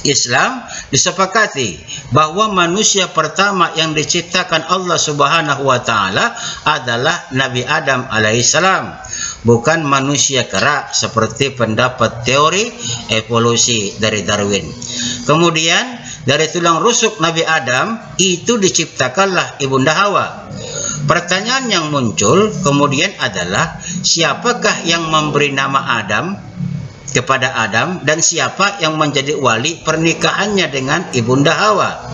Islam disepakati bahwa manusia pertama yang diciptakan Allah Subhanahu wa taala adalah Nabi Adam alaihissalam, bukan manusia kera seperti pendapat teori evolusi dari Darwin. Kemudian dari tulang rusuk Nabi Adam itu diciptakanlah ibunda Hawa. Pertanyaan yang muncul kemudian adalah, siapakah yang memberi nama Adam kepada Adam dan siapa yang menjadi wali pernikahannya dengan ibunda Hawa?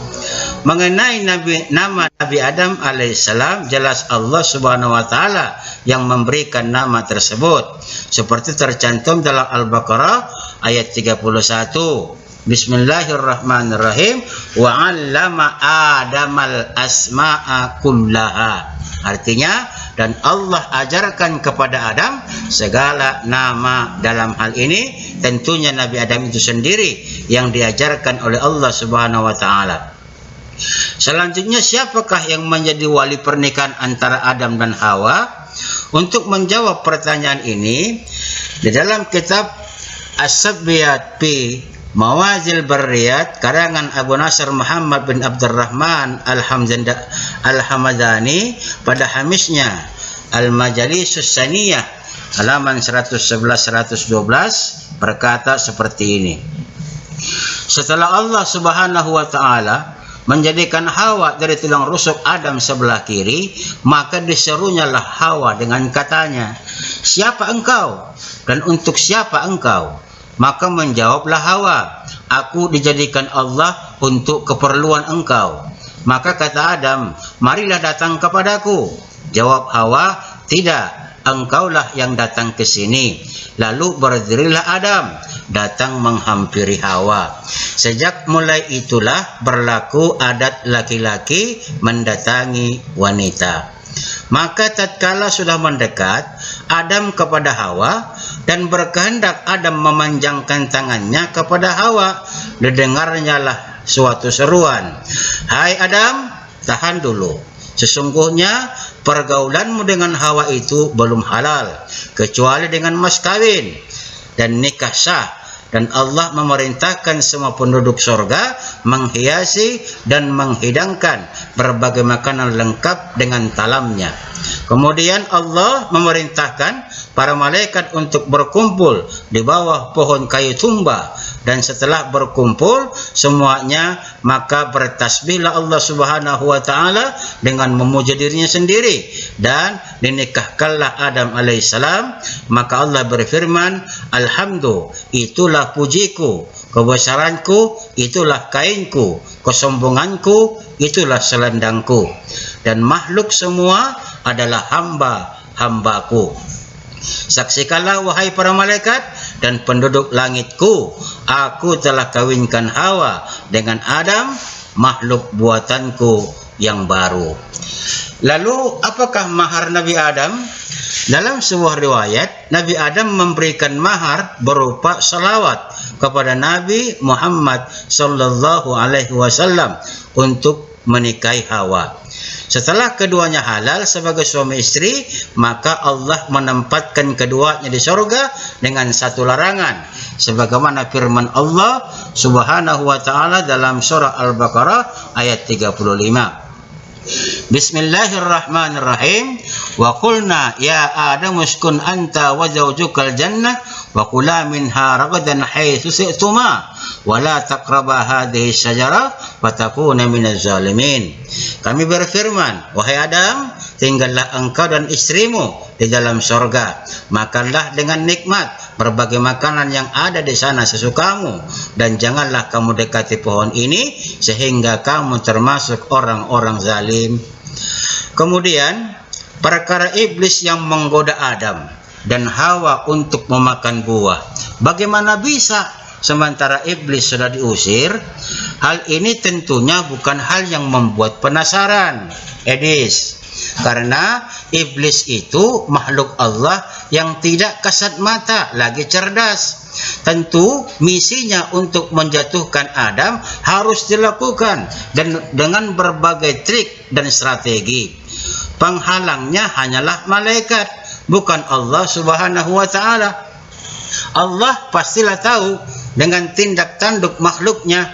Mengenai nama Nabi Adam alaihissalam, jelas Allah Subhanahu wa taala yang memberikan nama tersebut, seperti tercantum dalam Al-Baqarah ayat 31. Bismillahirrahmanirrahim. Wa 'allama Adamal asma'a kullaha. Artinya, dan Allah ajarkan kepada Adam segala nama. Dalam hal ini tentunya Nabi Adam itu sendiri yang diajarkan oleh Allah Subhanahu wa taala. Selanjutnya, siapakah yang menjadi wali pernikahan antara Adam dan Hawa? Untuk menjawab pertanyaan ini, di dalam kitab As-Sabiyat fi Mawazil Barriyat karangan Abu Nasr Muhammad bin Abdurrahman Al-Hamadani pada hamisnya Al-Majalisus Saniyah halaman 111-112 berkata seperti ini. Setelah Allah Subhanahu wa taala menjadikan Hawa dari tulang rusuk Adam sebelah kiri, maka diserunyalah Hawa dengan katanya, "Siapa engkau dan untuk siapa engkau?" Maka menjawablah Hawa, "Aku dijadikan Allah untuk keperluan engkau." Maka kata Adam, "Marilah datang kepadaku." Jawab Hawa, "Tidak, engkaulah yang datang ke sini." Lalu berdirilah Adam, datang menghampiri Hawa. Sejak mulai itulah berlaku adat laki-laki mendatangi wanita. Maka tatkala sudah mendekat Adam kepada Hawa dan berkehendak Adam memanjangkan tangannya kepada Hawa, didengarnyalah suatu seruan, "Hai Adam, tahan dulu. Sesungguhnya pergaulanmu dengan Hawa itu belum halal kecuali dengan mas kawin dan nikah sah, dan Allah memerintahkan semua penduduk surga menghiasi dan menghidangkan berbagai makanan lengkap dengan talamnya. Kemudian Allah memerintahkan para malaikat untuk berkumpul di bawah pohon kayu tumba, dan setelah berkumpul semuanya maka bertasbihlah Allah Subhanahu wa taala dengan memuji dirinya sendiri, dan dinikahkanlah Adam alaihissalam. Maka Allah berfirman, "Alhamdulillah, itulah pujiku, kebesaranku itulah kainku, kesombonganku itulah selendangku, dan makhluk semua adalah hamba-hambaku. Saksikanlah wahai para malaikat dan penduduk langitku, aku telah kawinkan Hawa dengan Adam, makhluk buatanku yang baru." Lalu apakah mahar Nabi Adam? Dalam sebuah riwayat, Nabi Adam memberikan mahar berupa salawat kepada Nabi Muhammad sallallahu alaihi wasallam untuk menikahi Hawa. Setelah keduanya halal sebagai suami istri, maka Allah menempatkan keduanya di surga dengan satu larangan, sebagaimana firman Allah Subhanahu wa taala dalam surah Al-Baqarah ayat 35. Bismillahirrahmanirrahim. Wa qulna ya Adam uskun anta wa zawjukal jannah wa kula minha ragadan haitsu syi'tuma wa la taqraba hadhihi syajarah fatakuna minaz zalimin. Kami berfirman, wahai Adam, tinggallah engkau dan istrimu di dalam surga, makanlah dengan nikmat berbagai makanan yang ada di sana sesukamu, dan janganlah kamu dekati pohon ini sehingga kamu termasuk orang-orang zalim. Kemudian perkara iblis yang menggoda Adam dan Hawa untuk memakan buah, bagaimana bisa sementara iblis sudah diusir? Hal ini tentunya bukan hal yang membuat penasaran, Edis, karena iblis itu makhluk Allah yang tidak kasat mata lagi cerdas. Tentu misinya untuk menjatuhkan Adam harus dilakukan dan dengan berbagai trik dan strategi. Penghalangnya hanyalah malaikat, bukan Allah Subhanahu wa taala. Allah pastilah tahu dengan tindak tanduk makhluknya.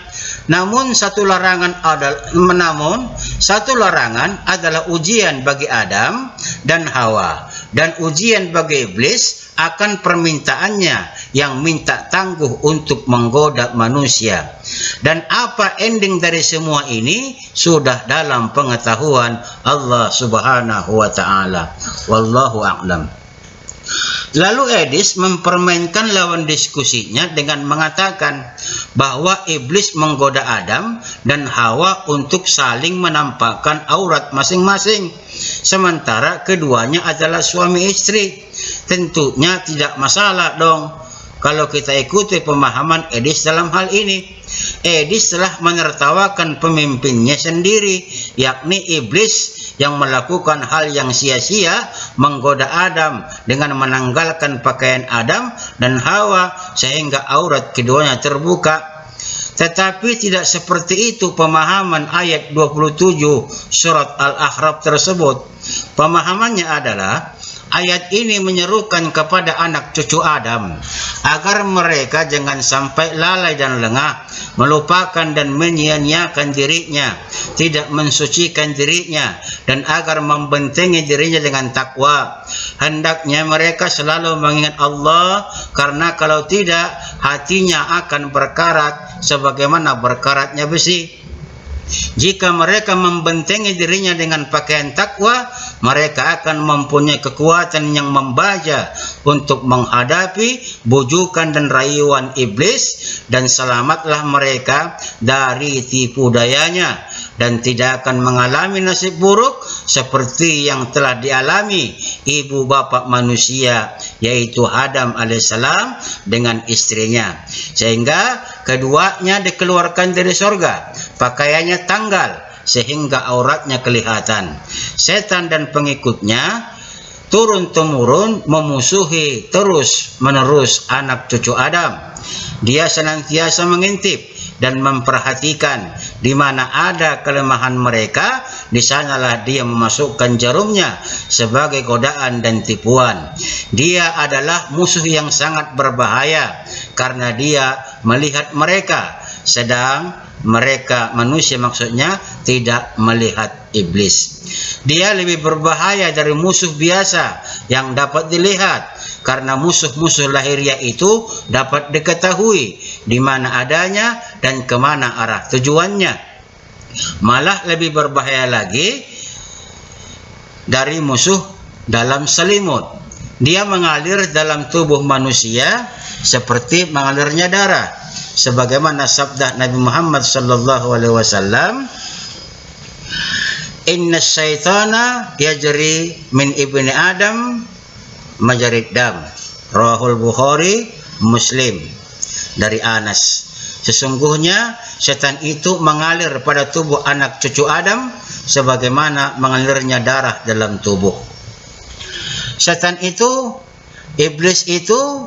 Namun satu larangan adalah ujian bagi Adam dan Hawa, dan ujian bagi iblis akan permintaannya yang minta tangguh untuk menggoda manusia. Dan apa ending dari semua ini sudah dalam pengetahuan Allah Subhanahu wa taala. Wallahu a'lam. Lalu Edis mempermainkan lawan diskusinya dengan mengatakan bahwa iblis menggoda Adam dan Hawa untuk saling menampakkan aurat masing-masing, sementara keduanya adalah suami istri. Tentunya tidak masalah dong. kalau kita ikuti pemahaman Edis dalam hal ini. Edis telah menertawakan pemimpinnya sendiri, yakni iblis, yang melakukan hal yang sia-sia, menggoda Adam dengan menanggalkan pakaian Adam dan Hawa sehingga aurat keduanya terbuka. Tetapi tidak seperti itu pemahaman ayat 27 surat Al-A'raf tersebut. Pemahamannya adalah ayat ini menyerukan kepada anak cucu Adam agar mereka jangan sampai lalai dan lengah, melupakan dan menyia-nyiakan dirinya, tidak mensucikan dirinya, dan agar membentengi dirinya dengan takwa. Hendaknya mereka selalu mengingat Allah, karena kalau tidak hatinya akan berkarat sebagaimana berkaratnya besi. Jika mereka membentengi dirinya dengan pakaian takwa, mereka akan mempunyai kekuatan yang membaja untuk menghadapi bujukan dan rayuan iblis, dan selamatlah mereka dari tipu dayanya, dan tidak akan mengalami nasib buruk seperti yang telah dialami ibu bapa manusia, yaitu Adam alaihissalam dengan istrinya, sehingga keduanya dikeluarkan dari sorga, pakaiannya tanggal sehingga auratnya kelihatan. Setan dan pengikutnya turun-temurun memusuhi terus-menerus anak cucu Adam. Dia senantiasa mengintip dan memperhatikan di mana ada kelemahan mereka, di sanalah dia memasukkan jarumnya sebagai godaan dan tipuan. Dia adalah musuh yang sangat berbahaya karena dia melihat mereka, sedang mereka manusia maksudnya tidak melihat iblis. Dia lebih berbahaya dari musuh biasa yang dapat dilihat, karena musuh-musuh lahiriah itu dapat diketahui di mana adanya dan kemana arah tujuannya. Malah lebih berbahaya lagi dari musuh dalam selimut. Dia mengalir dalam tubuh manusia seperti mengalirnya darah, sebagaimana sabda Nabi Muhammad sallallahu alaihi wasallam, "Inna syaitana yajri min ibni Adam majarid dam." Rawahul Bukhari, Muslim, dari Anas. Sesungguhnya setan itu mengalir pada tubuh anak cucu Adam sebagaimana mengalirnya darah dalam tubuh. Setan itu, iblis itu,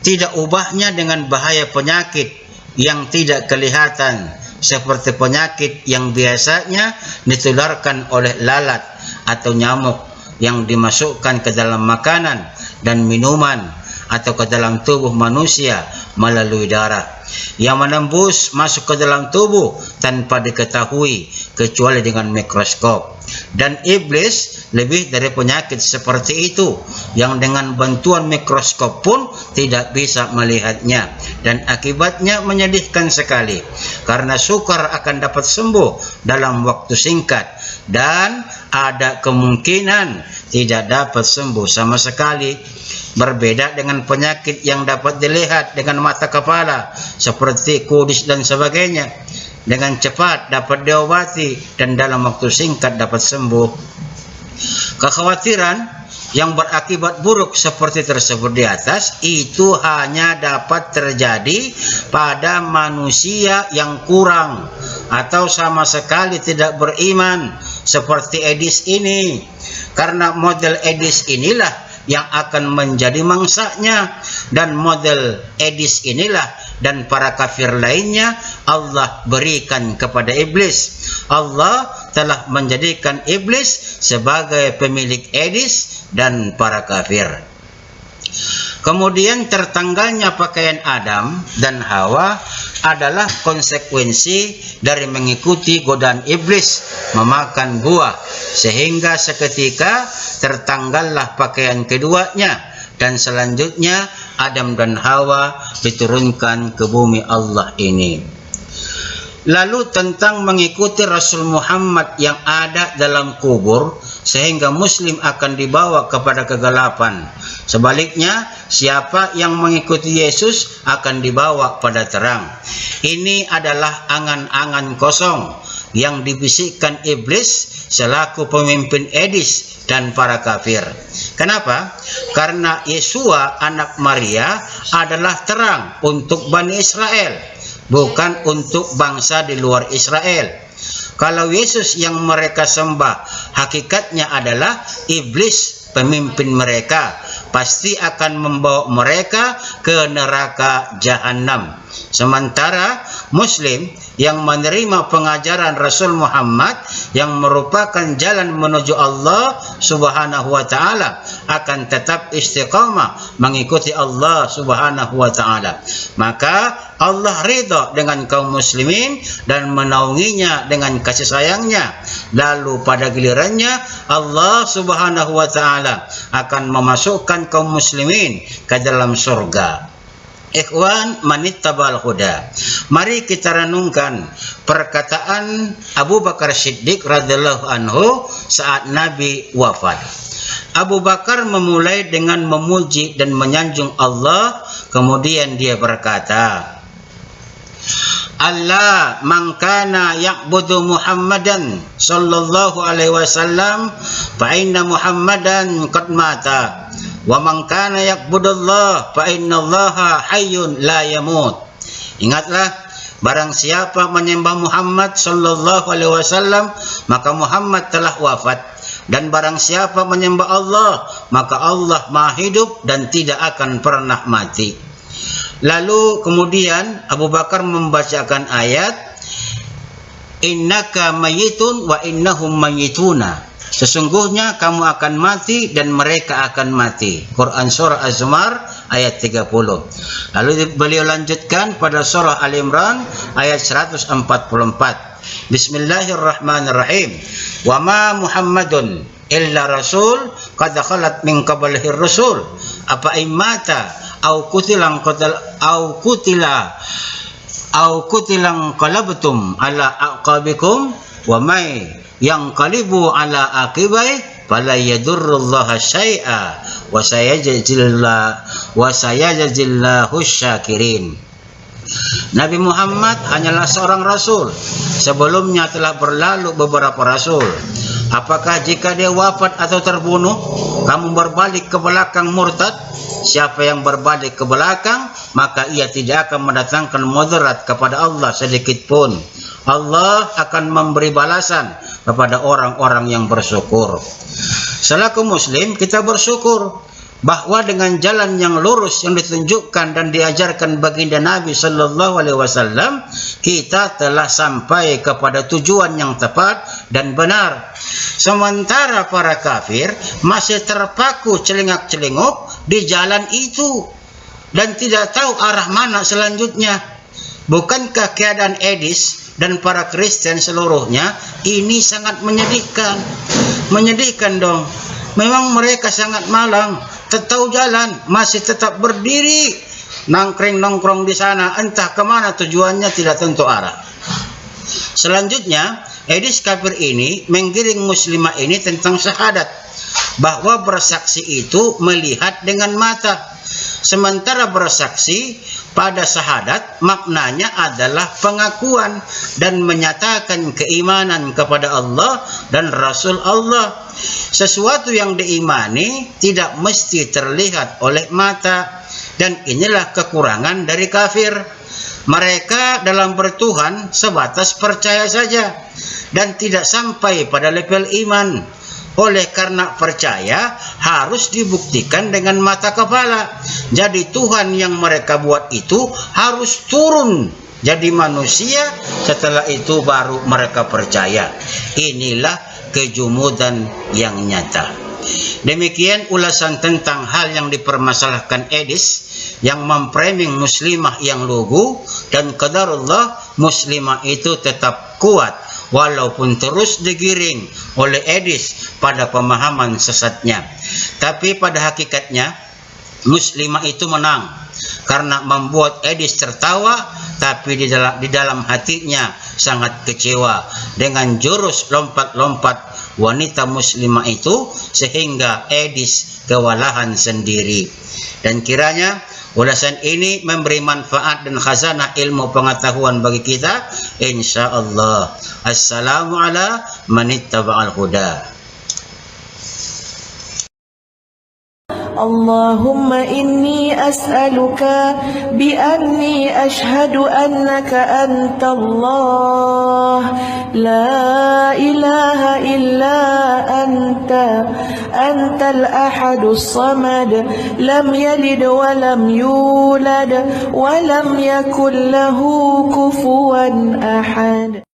tidak ubahnya dengan bahaya penyakit yang tidak kelihatan, seperti penyakit yang biasanya ditularkan oleh lalat atau nyamuk yang dimasukkan ke dalam makanan dan minuman atau ke dalam tubuh manusia melalui darah, yang menembus masuk ke dalam tubuh tanpa diketahui kecuali dengan mikroskop. Dan iblis lebih dari penyakit seperti itu, yang dengan bantuan mikroskop pun tidak bisa melihatnya, dan akibatnya menyedihkan sekali, karena sukar akan dapat sembuh dalam waktu singkat, dan ada kemungkinan tidak dapat sembuh sama sekali. Berbeda dengan penyakit yang dapat dilihat dengan mata kepala seperti kudis dan sebagainya, dengan cepat dapat diobati dan dalam waktu singkat dapat sembuh. Kekhawatiran yang berakibat buruk seperti tersebut di atas itu hanya dapat terjadi pada manusia yang kurang atau sama sekali tidak beriman seperti Edis ini, karena model Edis inilah yang akan menjadi mangsanya, dan model Edis inilah dan para kafir lainnya Allah berikan kepada iblis. Allah telah menjadikan iblis sebagai pemilik Edis dan para kafir. Kemudian tertanggalnya pakaian Adam dan Hawa adalah konsekuensi dari mengikuti godaan iblis memakan buah, sehingga seketika tertanggallah pakaian keduanya, dan selanjutnya Adam dan Hawa diturunkan ke bumi Allah ini. Lalu tentang mengikuti Rasul Muhammad yang ada dalam kubur sehingga Muslim akan dibawa kepada kegelapan. Sebaliknya, siapa yang mengikuti Yesus akan dibawa pada terang. Ini adalah angan-angan kosong yang dibisikkan iblis selaku pemimpin Edis dan para kafir. Kenapa? Karena Yesua anak Maria adalah terang untuk Bani Israel, bukan untuk bangsa di luar Israel. Kalau Yesus yang mereka sembah hakikatnya adalah iblis pemimpin mereka, pasti akan membawa mereka ke neraka jahanam. Sementara Muslim yang menerima pengajaran Rasul Muhammad yang merupakan jalan menuju Allah Subhanahu wa taala akan tetap istiqamah mengikuti Allah Subhanahu wa taala. Maka Allah ridha dengan kaum muslimin dan menaunginya dengan kasih sayangnya. Lalu pada gilirannya Allah Subhanahu wa taala akan memasukkan kaum muslimin ke dalam surga. Ikhwan manittabal huda. Mari kita renungkan perkataan Abu Bakar Siddiq radhiyallahu anhu saat Nabi wafat. Abu Bakar memulai dengan memuji dan menyanjung Allah, kemudian dia berkata, Allah man kana ya'budu Muhammadan sallallahu alaihi wasallam fa inna Muhammadan qad mata wa man kana ya'budullah fa innallaha hayyun la yamut. Ingatlah, barang siapa menyembah Muhammad sallallahu alaihi wasallam maka Muhammad telah wafat, dan barang siapa menyembah Allah maka Allah Maha hidup dan tidak akan pernah mati. Lalu kemudian Abu Bakar membacakan ayat innaka mayitun wa innahum mayituna. Sesungguhnya kamu akan mati dan mereka akan mati. Quran surah Az-Zumar ayat 30. Lalu beliau lanjutkan pada surah Al-Imran ayat 144. Bismillahirrahmanirrahim. Wa ma Muhammadun illa rasul qad khalat min qablihi rusul apa imata au kutilang qalabtum ala aqabikum wa may yang qalibu ala aqibai fala yadurrullaha syai'a wa sayajzillahu syakirin. Nabi Muhammad hanyalah seorang rasul. Sebelumnya telah berlalu beberapa rasul. Apakah jika dia wafat atau terbunuh, kamu berbalik ke belakang murtad? Siapa yang berbalik ke belakang, maka ia tidak akan mendatangkan mudarat kepada Allah sedikit pun. Allah akan memberi balasan kepada orang-orang yang bersyukur. Selaku muslim, kita bersyukur bahwa dengan jalan yang lurus yang ditunjukkan dan diajarkan baginda Nabi sallallahu alaihi wasallam, kita telah sampai kepada tujuan yang tepat dan benar. Sementara para kafir masih terpaku celingak-celinguk di jalan itu dan tidak tahu arah mana selanjutnya. Bukankah keadaan Edis dan para Kristen seluruhnya ini sangat menyedihkan? Menyedihkan dong. Memang mereka sangat malang, tak tahu jalan, masih tetap berdiri, nongkrong di sana, entah kemana tujuannya tidak tentu arah. Selanjutnya, Edis kafir ini menggiring muslimah ini tentang syahadat, bahwa bersaksi itu melihat dengan mata. Sementara bersaksi pada syahadat maknanya adalah pengakuan dan menyatakan keimanan kepada Allah dan Rasul Allah. Sesuatu yang diimani tidak mesti terlihat oleh mata, dan inilah kekurangan dari kafir. Mereka dalam bertuhan sebatas percaya saja dan tidak sampai pada level iman. Oleh karena percaya harus dibuktikan dengan mata kepala. Jadi Tuhan yang mereka buat itu harus turun jadi manusia, setelah itu baru mereka percaya. Inilah kejumudan yang nyata. Demikian ulasan tentang hal yang dipermasalahkan Edis yang memframing muslimah yang lugu, dan qadarullah muslimah itu tetap kuat walaupun terus digiring oleh Edis pada pemahaman sesatnya. Tapi pada hakikatnya muslimah itu menang karena membuat Edis tertawa, tapi di dalam hatinya sangat kecewa dengan jurus lompat-lompat wanita muslimah itu, sehingga Edis kewalahan sendiri. Dan kiranya Ulasan ini memberi manfaat dan khazanah ilmu pengetahuan bagi kita, insya-Allah. Assalamu ala man ittaba'al huda. اللهم إني أسألك بأني أشهد أنك أنت الله لا إله إلا أنت الأحد الصمد لم يلد ولم يولد ولم يكن له كفوا أحد.